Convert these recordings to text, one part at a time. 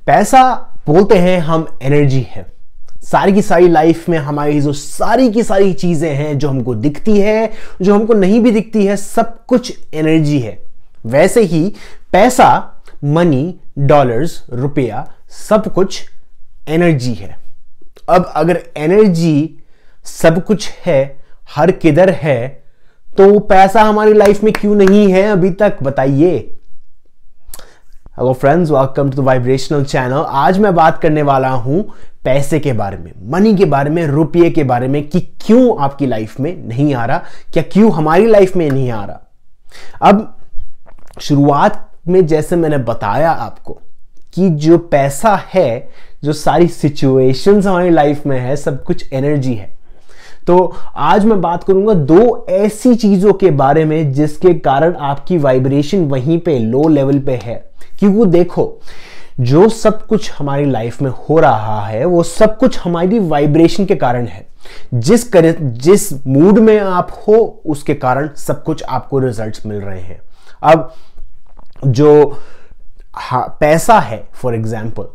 पैसा बोलते हैं हम एनर्जी है। सारी की सारी लाइफ में हमारी जो सारी की सारी चीजें हैं, जो हमको दिखती है, जो हमको नहीं भी दिखती है, सब कुछ एनर्जी है। वैसे ही पैसा, मनी, डॉलर्स, रुपया, सब कुछ एनर्जी है। अब अगर एनर्जी सब कुछ है, हर किधर है, तो पैसा हमारी लाइफ में क्यों नहीं है अभी तक, बताइए। Hello friends, welcome to the vibrational channel. आज मैं बात करने वाला हूं पैसे के बारे में, मनी के बारे में, रुपये के बारे में कि क्यों आपकी लाइफ में नहीं आ रहा, क्या क्यों हमारी लाइफ में नहीं आ रहा। अब शुरुआत में जैसे मैंने बताया आपको कि जो पैसा है, जो सारी सिचुएशंस हमारी लाइफ में है, सब कुछ एनर्जी है। तो आज मैं बात करूंगा दो ऐसी चीजों के बारे में जिसके कारण आपकी वाइब्रेशन वहीं पे लो लेवल पे है। क्योंकि देखो, जो सब कुछ हमारी लाइफ में हो रहा है वो सब कुछ हमारी वाइब्रेशन के कारण है। जिस मूड में आप हो उसके कारण सब कुछ आपको रिजल्ट्स मिल रहे हैं। अब जो पैसा है, फॉर एग्जाम्पल,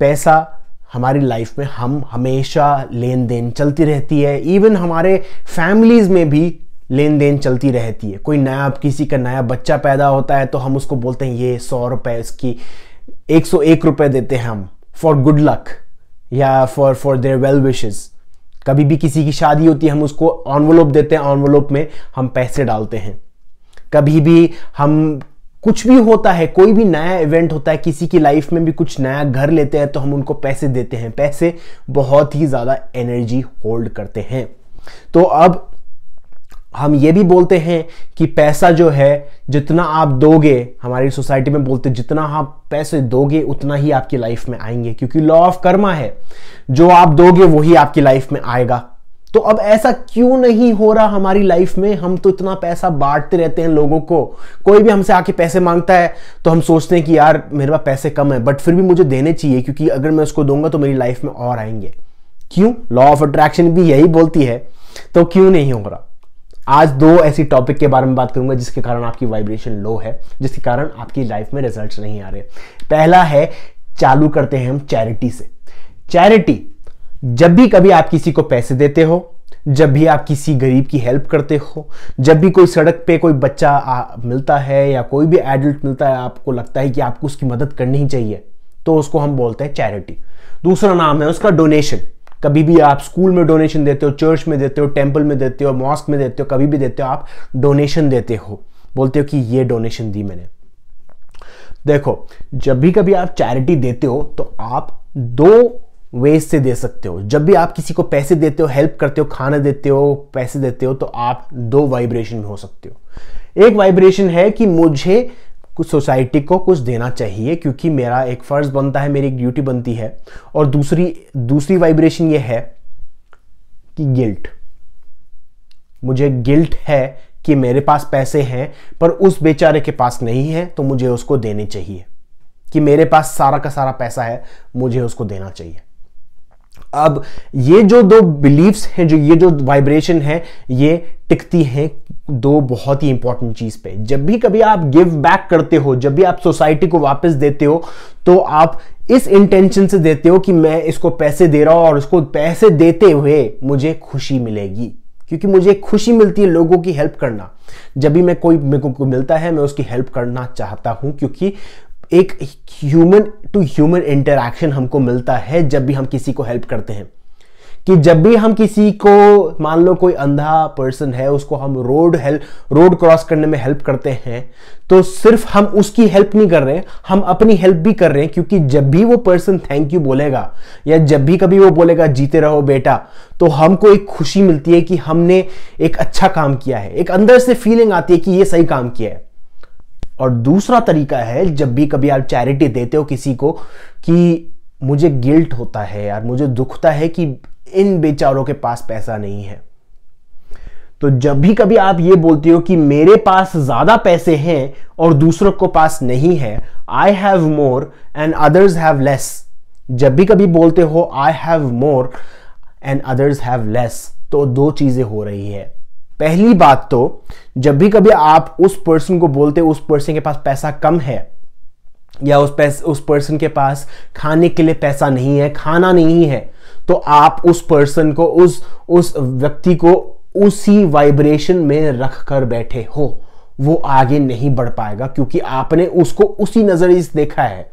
पैसा हमारी लाइफ में हम हमेशा लेन देन चलती रहती है। इवन हमारे फैमिलीज में भी लेन देन चलती रहती है। कोई नया, किसी का नया बच्चा पैदा होता है तो हम उसको बोलते हैं ये 100 रुपए, इसकी 101 रुपए देते हैं हम फॉर गुड लक या फॉर देयर वेल विशेस। कभी भी किसी की शादी होती है हम उसको एनवलप देते हैं, एनवलप में हम पैसे डालते हैं। कभी भी हम कुछ भी होता है, कोई भी नया इवेंट होता है, किसी की लाइफ में भी कुछ नया घर लेते हैं तो हम उनको पैसे देते हैं। पैसे बहुत ही ज्यादा एनर्जी होल्ड करते हैं। तो अब हम ये भी बोलते हैं कि पैसा जो है, जितना आप दोगे, हमारी सोसाइटी में बोलते हैं जितना आप पैसे दोगे उतना ही आपकी लाइफ में आएंगे, क्योंकि लॉ ऑफ कर्मा है, जो आप दोगे वही आपकी लाइफ में आएगा। तो अब ऐसा क्यों नहीं हो रहा हमारी लाइफ में? हम तो इतना पैसा बांटते रहते हैं लोगों को। कोई भी हमसे आके पैसे मांगता है तो हम सोचते हैं कि यार मेरे पास पैसे कम है, बट फिर भी मुझे देने चाहिए, क्योंकि अगर मैं उसको दूंगा तो मेरी लाइफ में और आएंगे। क्यों? लॉ ऑफ अट्रैक्शन भी यही बोलती है। तो क्यों नहीं हो रहा? आज दो ऐसी टॉपिक के बारे में बात करूंगा जिसके कारण आपकी वाइब्रेशन लो है, जिसके कारण आपकी लाइफ में रिजल्ट्स नहीं आ रहे। पहला है, चालू करते हैं हम चैरिटी से। चैरिटी, जब भी कभी आप किसी को पैसे देते हो, जब भी आप किसी गरीब की हेल्प करते हो, जब भी कोई सड़क पे कोई बच्चा मिलता है या कोई भी एडल्ट मिलता है, आपको लगता है कि आपको उसकी मदद करनी ही चाहिए, तो उसको हम बोलते हैं चैरिटी। दूसरा नाम है उसका डोनेशन। कभी भी आप स्कूल में डोनेशन देते हो, चर्च में देते हो, टेंपल में देते हो, मॉस्क में देते हो, कभी भी देते हो, आप डोनेशन देते हो, बोलते हो कि ये डोनेशन दी मैंने। देखो, जब भी कभी आप चैरिटी देते हो तो आप दो वेज से दे सकते हो। जब भी आप किसी को पैसे देते हो, हेल्प करते हो, खाना देते हो, पैसे देते हो, तो आप दो वाइब्रेशन में हो सकते हो। एक वाइब्रेशन है कि मुझे कुछ सोसाइटी को कुछ देना चाहिए, क्योंकि मेरा एक फर्ज बनता है, मेरी एक ड्यूटी बनती है। और दूसरी वाइब्रेशन ये है कि गिल्ट, मुझे गिल्ट है कि मेरे पास पैसे हैं पर उस बेचारे के पास नहीं है, तो मुझे उसको देने चाहिए। कि मेरे पास सारा का सारा पैसा है, मुझे उसको देना चाहिए। अब ये जो दो बिलीफ्स हैं, जो ये जो वाइब्रेशन है, ये टिकती हैं दो बहुत ही इंपॉर्टेंट चीज पे। जब भी कभी आप गिव बैक करते हो, जब भी आप सोसाइटी को वापस देते हो, तो आप इस इंटेंशन से देते हो कि मैं इसको पैसे दे रहा हूं और उसको पैसे देते हुए मुझे खुशी मिलेगी, क्योंकि मुझे खुशी मिलती है लोगों की हेल्प करना। जब भी मेरे को मिलता है, मैं उसकी हेल्प करना चाहता हूं, क्योंकि एक ह्यूमन टू ह्यूमन इंटरैक्शन हमको मिलता है जब भी हम किसी को हेल्प करते हैं। कि जब भी हम किसी को, मान लो कोई अंधा पर्सन है, उसको हम रोड क्रॉस करने में हेल्प करते हैं, तो सिर्फ हम उसकी हेल्प नहीं कर रहे हैं, हम अपनी हेल्प भी कर रहे हैं। क्योंकि जब भी वो पर्सन थैंक यू बोलेगा या जब भी कभी वो बोलेगा जीते रहो बेटा, तो हमको एक खुशी मिलती है कि हमने एक अच्छा काम किया है। एक अंदर से फीलिंग आती है कि ये सही काम किया है। और दूसरा तरीका है, जब भी कभी आप चैरिटी देते हो किसी को, कि मुझे गिल्ट होता है यार, मुझे दुखता है कि इन बेचारों के पास पैसा नहीं है। तो जब भी कभी आप ये बोलते हो कि मेरे पास ज्यादा पैसे हैं और दूसरों को पास नहीं है, I have more and others have less, जब भी कभी बोलते हो I have more and others have less, तो दो चीजें हो रही है। पहली बात तो, जब भी कभी आप उस पर्सन को बोलते हो उस पर्सन के पास पैसा कम है, या उस पर्सन के पास खाने के लिए पैसा नहीं है, खाना नहीं है, तो आप उस पर्सन को, उस व्यक्ति को उसी वाइब्रेशन में रख कर बैठे हो, वो आगे नहीं बढ़ पाएगा, क्योंकि आपने उसको उसी नजरिए से देखा है।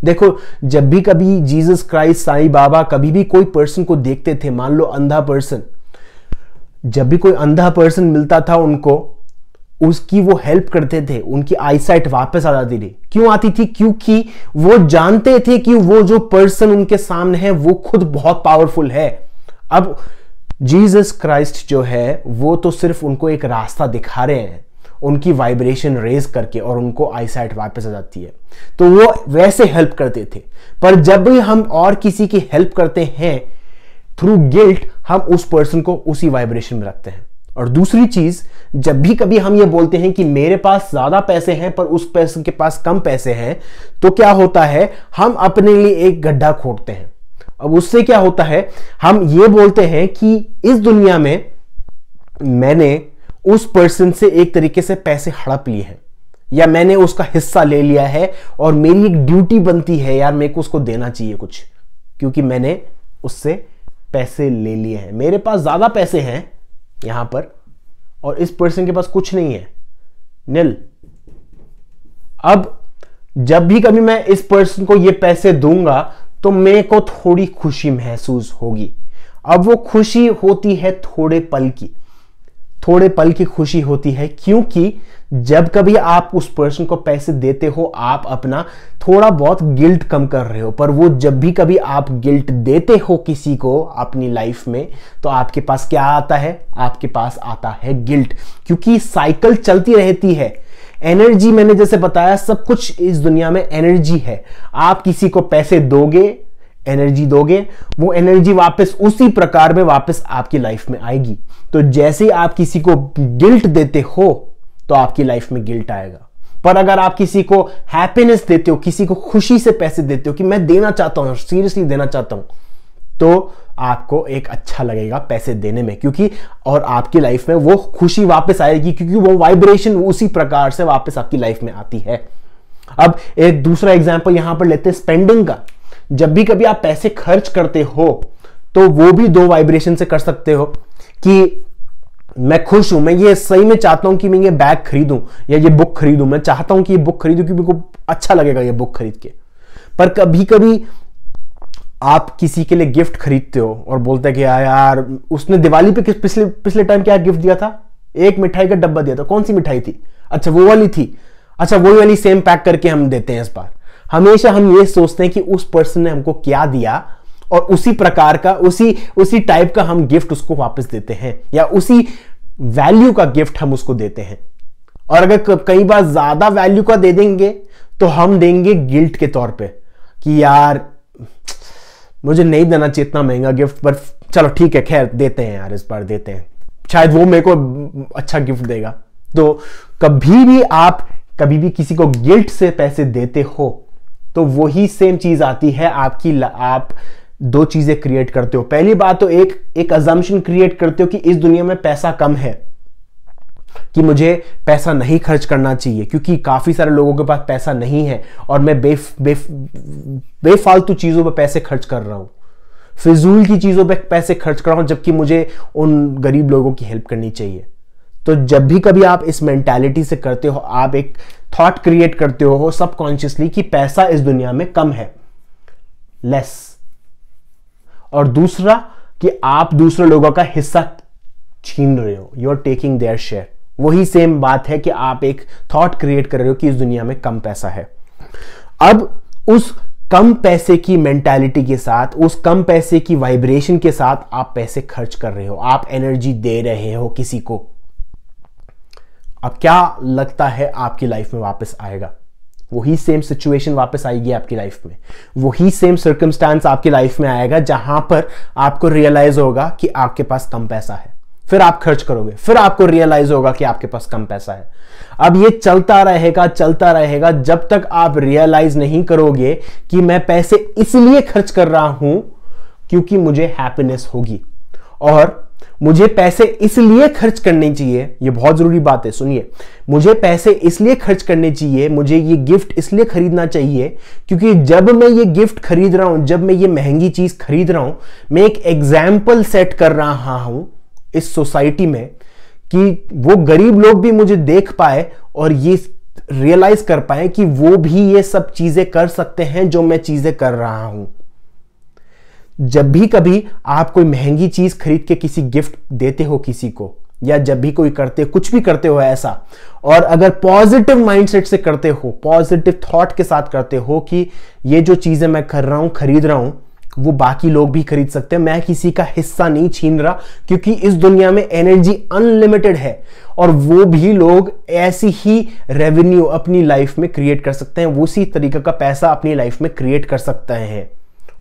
देखो, जब भी कभी जीसस क्राइस्ट, साईं बाबा कभी भी कोई पर्सन को देखते थे, मान लो अंधा पर्सन, जब भी कोई अंधा पर्सन मिलता था उनको, उसकी वो हेल्प करते थे, उनकी आईसाइट वापस आ जाती थी। क्यों आती थी? क्योंकि वो जानते थे कि वो जो पर्सन उनके सामने है वो खुद बहुत पावरफुल है। अब जीसस क्राइस्ट जो है वो तो सिर्फ उनको एक रास्ता दिखा रहे हैं, उनकी वाइब्रेशन रेज करके, और उनको आईसाइट वापस आ जाती है, तो वो वैसे हेल्प करते थे। पर जब भी हम और किसी की हेल्प करते हैं थ्रू गिल्ट, हम उस पर्सन को उसी वाइब्रेशन में रखते हैं। और दूसरी चीज, जब भी कभी हम ये बोलते हैं कि मेरे पास ज्यादा पैसे हैं पर उस पर्सन के पास कम पैसे हैं, तो क्या होता है, हम अपने लिए एक गड्ढा खोदते हैं। अब उससे क्या होता है, हम ये बोलते हैं कि इस दुनिया में मैंने उस पर्सन से एक तरीके से पैसे हड़प लिए हैं, या मैंने उसका हिस्सा ले लिया है और मेरी एक ड्यूटी बनती है यार, मेरे को उसको देना चाहिए कुछ, क्योंकि मैंने उससे पैसे ले लिए हैं। मेरे पास ज्यादा पैसे हैं यहां पर और इस पर्सन के पास कुछ नहीं है, निल। अब जब भी कभी मैं इस पर्सन को ये पैसे दूंगा तो मेरे को थोड़ी खुशी महसूस होगी। अब वो खुशी होती है थोड़े पल की खुशी होती है, क्योंकि जब कभी आप उस पर्सन को पैसे देते हो, आप अपना थोड़ा बहुत गिल्ट कम कर रहे हो। पर वो जब भी कभी आप गिल्ट देते हो किसी को अपनी लाइफ में, तो आपके पास क्या आता है? आपके पास आता है गिल्ट, क्योंकि साइकिल चलती रहती है। एनर्जी, मैंने जैसे बताया, सब कुछ इस दुनिया में एनर्जी है। आप किसी को पैसे दोगे, एनर्जी दोगे, वो एनर्जी वापस उसी प्रकार में वापस आपकी लाइफ में आएगी। तो जैसे ही आप किसी को गिल्ट देते हो तो आपकी लाइफ में गिल्ट आएगा। पर अगर आप किसी को हैप्पीनेस देते हो, किसी को खुशी से पैसे देते हो कि मैं देना चाहता हूं, सीरियसली देना चाहता हूं, तो आपको एक अच्छा लगेगा पैसे देने में, क्योंकि और आपकी लाइफ में वो खुशी वापस आएगी, क्योंकि वो वाइब्रेशन उसी प्रकार से वापस आपकी लाइफ में आती है। अब एक दूसरा एग्जांपल यहां पर लेते हैं स्पेंडिंग का। जब भी कभी आप पैसे खर्च करते हो तो वो भी दो वाइब्रेशन से कर सकते हो कि मैं खुश हूं, मैं ये सही में चाहता हूं कि मैं ये बैग खरीदूं या ये बुक खरीदूं, मैं चाहता हूं कि ये बुक खरीदूं क्योंकि मेरे को अच्छा लगेगा ये बुक खरीद के। पर कभी कभी आप किसी के लिए गिफ्ट खरीदते हो और बोलते हैं कि यार उसने दिवाली पे पिछले टाइम क्या गिफ्ट दिया था, एक मिठाई का डब्बा दिया था। कौन सी मिठाई थी? अच्छा वो वाली थी, अच्छा वो वाली सेम पैक करके हम देते हैं इस बार। हमेशा हम ये सोचते हैं कि उस पर्सन ने हमको क्या दिया और उसी प्रकार का, उसी टाइप का हम गिफ्ट उसको वापस देते हैं, या उसी वैल्यू का गिफ्ट हम उसको देते हैं। और अगर कई बार ज्यादा वैल्यू का दे देंगे तो हम देंगे गिल्ट के तौर पे कि यार मुझे नहीं देना चाहिए इतना महंगा गिफ्ट, पर चलो ठीक है, खैर देते हैं यार, इस बार देते हैं, शायद वो मेरे को अच्छा गिफ्ट देगा। तो कभी भी किसी को गिल्ट से पैसे देते हो तो वही सेम चीज आती है आपकी। आप दो चीजें क्रिएट करते हो। पहली बात तो एक अजम्पशन क्रिएट करते हो कि इस दुनिया में पैसा कम है, कि मुझे पैसा नहीं खर्च करना चाहिए क्योंकि काफी सारे लोगों के पास पैसा नहीं है और मैं बेफालतू चीजों पे पैसे खर्च कर रहा हूं, फिजूल की चीजों पे पैसे खर्च कर रहा हूं, जबकि मुझे उन गरीब लोगों की हेल्प करनी चाहिए। तो जब भी कभी आप इस मेंटालिटी से करते हो, आप एक थॉट क्रिएट करते हो सबकॉन्शियसली कि पैसा इस दुनिया में कम है, लेस। और दूसरा कि आप दूसरे लोगों का हिस्सा छीन रहे हो, you are taking their share. वही सेम बात है कि आप एक थॉट क्रिएट कर रहे हो कि इस दुनिया में कम पैसा है। अब उस कम पैसे की मेंटालिटी के साथ, उस कम पैसे की वाइब्रेशन के साथ आप पैसे खर्च कर रहे हो, आप एनर्जी दे रहे हो किसी को। अब क्या लगता है आपकी लाइफ में वापस आएगा? वही सेम सिचुएशन वापस आएगी आपकी लाइफ में, वही सेम सर्कमस्टांस आपकी लाइफ में आएगा जहां पर आपको रियलाइज होगा कि आपके पास कम पैसा है। फिर आप खर्च करोगे, फिर आपको रियलाइज होगा कि आपके पास कम पैसा है। अब ये चलता रहेगा जब तक आप रियलाइज नहीं करोगे कि मैं पैसे इसलिए खर्च कर रहा हूं क्योंकि मुझे हैप्पीनेस होगी। और मुझे पैसे इसलिए खर्च करने चाहिए, ये बहुत जरूरी बात है, सुनिए, मुझे पैसे इसलिए खर्च करने चाहिए, मुझे ये गिफ्ट इसलिए खरीदना चाहिए क्योंकि जब मैं ये गिफ्ट खरीद रहा हूं, जब मैं ये महंगी चीज खरीद रहा हूं, मैं एक एग्जाम्पल सेट कर रहा हूं इस सोसाइटी में कि वो गरीब लोग भी मुझे देख पाए और ये रियलाइज कर पाए कि वो भी ये सब चीजें कर सकते हैं जो मैं चीजें कर रहा हूं। जब भी कभी आप कोई महंगी चीज खरीद के किसी गिफ्ट देते हो किसी को, या जब भी कोई करते कुछ भी करते हो ऐसा, और अगर पॉजिटिव माइंडसेट से करते हो, पॉजिटिव थॉट के साथ करते हो कि ये जो चीजें मैं कर रहा हूं, खरीद रहा हूं, वो बाकी लोग भी खरीद सकते हैं, मैं किसी का हिस्सा नहीं छीन रहा, क्योंकि इस दुनिया में एनर्जी अनलिमिटेड है और वो भी लोग ऐसी ही रेवेन्यू अपनी लाइफ में क्रिएट कर सकते हैं, वो उसी तरीके का पैसा अपनी लाइफ में क्रिएट कर सकते हैं।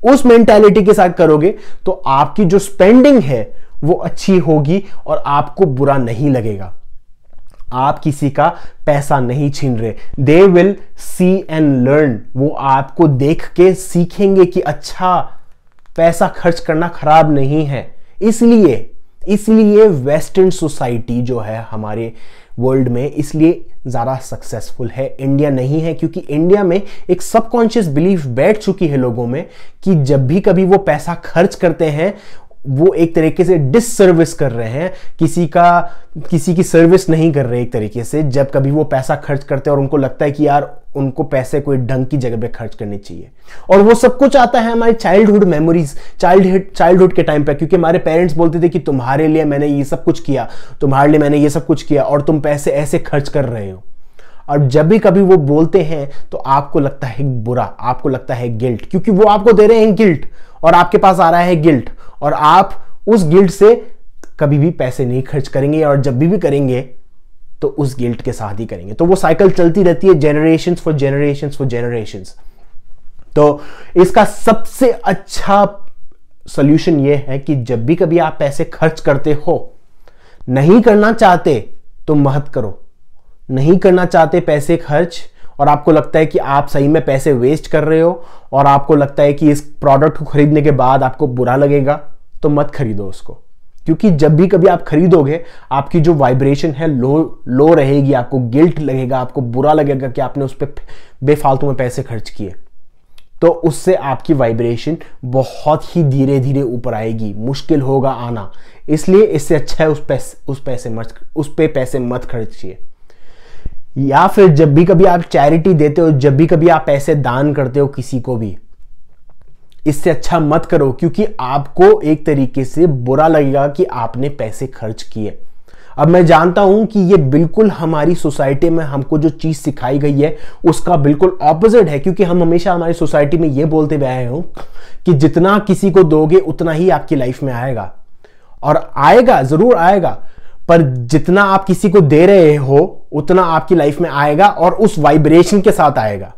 उस मेंटालिटी के साथ करोगे तो आपकी जो स्पेंडिंग है वो अच्छी होगी और आपको बुरा नहीं लगेगा। आप किसी का पैसा नहीं छीन रहे। They will see and learn, वो आपको देख के सीखेंगे कि अच्छा, पैसा खर्च करना खराब नहीं है। इसलिए वेस्टर्न सोसाइटी जो है हमारे वर्ल्ड में इसलिए ज़्यादा सक्सेसफुल है, इंडिया नहीं है, क्योंकि इंडिया में एक सबकॉन्शियस बिलीफ बैठ चुकी है लोगों में कि जब भी कभी वो पैसा खर्च करते हैं वो एक तरीके से डिससर्विस कर रहे हैं, किसी की सर्विस नहीं कर रहे एक तरीके से। जब कभी वो पैसा खर्च करते हैं और उनको लगता है कि यार उनको पैसे कोई ढंग की जगह पे खर्च करने चाहिए, और वो सब कुछ आता है हमारी चाइल्डहुड मेमोरीज, चाइल्डहुड के टाइम पे, क्योंकि हमारे पेरेंट्स बोलते थे कि तुम्हारे लिए मैंने ये सब कुछ किया, तुम्हारे लिए मैंने ये सब कुछ किया और तुम पैसे ऐसे खर्च कर रहे हो। और जब भी कभी वो बोलते हैं तो आपको लगता है बुरा, आपको लगता है गिल्ट, क्योंकि वो आपको दे रहे हैं गिल्ट और आपके पास आ रहा है गिल्ट, और आप उस गिल्ट से कभी भी पैसे नहीं खर्च करेंगे, और जब भी करेंगे तो उस गिल्ट के साथ ही करेंगे। तो वो साइकिल चलती रहती है, generations for generations for generations. तो इसका सबसे अच्छा सॉल्यूशन ये है कि जब भी कभी आप पैसे खर्च करते हो, नहीं करना चाहते तो मत करो। नहीं करना चाहते पैसे खर्च, और आपको लगता है कि आप सही में पैसे वेस्ट कर रहे हो, और आपको लगता है कि इस प्रोडक्ट को खरीदने के बाद आपको बुरा लगेगा, तो मत खरीदो उसको। क्योंकि जब भी कभी आप खरीदोगे आपकी जो वाइब्रेशन है लो रहेगी, आपको गिल्ट लगेगा, आपको बुरा लगेगा कि आपने उस पर बेफालतू में पैसे खर्च किए, तो उससे आपकी वाइब्रेशन बहुत ही धीरे धीरे ऊपर आएगी, मुश्किल होगा आना। इसलिए इससे अच्छा है उस पे पैसे मत खर्चिए। या फिर जब भी कभी आप चैरिटी देते हो, जब भी कभी आप पैसे दान करते हो किसी को भी, इससे अच्छा मत करो, क्योंकि आपको एक तरीके से बुरा लगेगा कि आपने पैसे खर्च किए। अब मैं जानता हूं कि ये बिल्कुल हमारी सोसाइटी में हमको जो चीज सिखाई गई है उसका बिल्कुल ऑपोजिट है, क्योंकि हम हमेशा हमारी सोसाइटी में ये बोलते हुए आए हो कि जितना किसी को दोगे उतना ही आपकी लाइफ में आएगा, और आएगा, जरूर आएगा, पर जितना आप किसी को दे रहे हो उतना आपकी लाइफ में आएगा और उस वाइब्रेशन के साथ आएगा।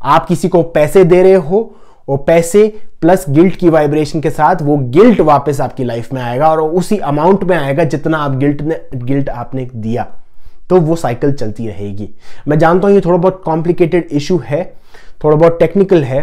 आप किसी को पैसे दे रहे हो, वो पैसे प्लस गिल्ट की वाइब्रेशन के साथ वो गिल्ट वापस आपकी लाइफ में आएगा, और उसी अमाउंट में आएगा जितना आप गिल्ट आपने दिया। तो वो साइकिल चलती रहेगी। मैं जानता हूं ये थोड़ा बहुत कॉम्प्लिकेटेड इशू है, थोड़ा बहुत टेक्निकल है,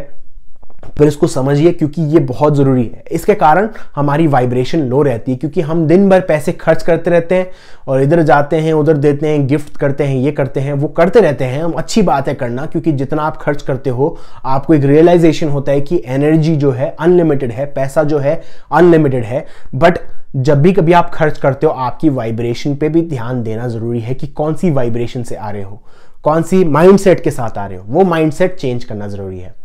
पर इसको समझिए क्योंकि ये बहुत जरूरी है। इसके कारण हमारी वाइब्रेशन लो रहती है, क्योंकि हम दिन भर पैसे खर्च करते रहते हैं और इधर जाते हैं, उधर देते हैं, गिफ्ट करते हैं, ये करते हैं, वो करते रहते हैं। हम अच्छी बात है करना, क्योंकि जितना आप खर्च करते हो आपको एक रियलाइजेशन होता है कि एनर्जी जो है अनलिमिटेड है, पैसा जो है अनलिमिटेड है। बट जब भी कभी आप खर्च करते हो आपकी वाइब्रेशन पे भी ध्यान देना जरूरी है कि कौन सी वाइब्रेशन से आ रहे हो, कौन सी माइंडसेट के साथ आ रहे हो, वो माइंडसेट चेंज करना जरूरी है।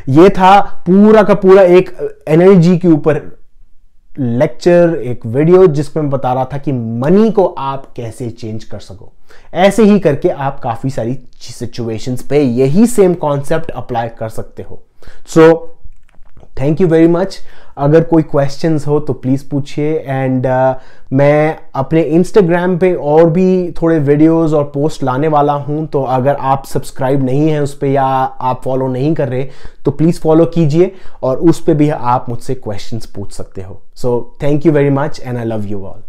ये था पूरा का पूरा एक एनर्जी के ऊपर लेक्चर, एक वीडियो जिसमें मैं बता रहा था कि मनी को आप कैसे चेंज कर सको। ऐसे ही करके आप काफी सारी सिचुएशंस पे यही सेम कॉन्सेप्ट अप्लाई कर सकते हो। Thank you very much. अगर कोई क्वेश्चंस हो तो प्लीज़ पूछिए, एंड मैं अपने इंस्टाग्राम पे और भी थोड़े वीडियोस और पोस्ट लाने वाला हूं, तो अगर आप सब्सक्राइब नहीं हैं उस पर या आप फॉलो नहीं कर रहे तो प्लीज़ फॉलो कीजिए, और उस पर भी आप मुझसे क्वेश्चंस पूछ सकते हो। So thank you very much and I love you all.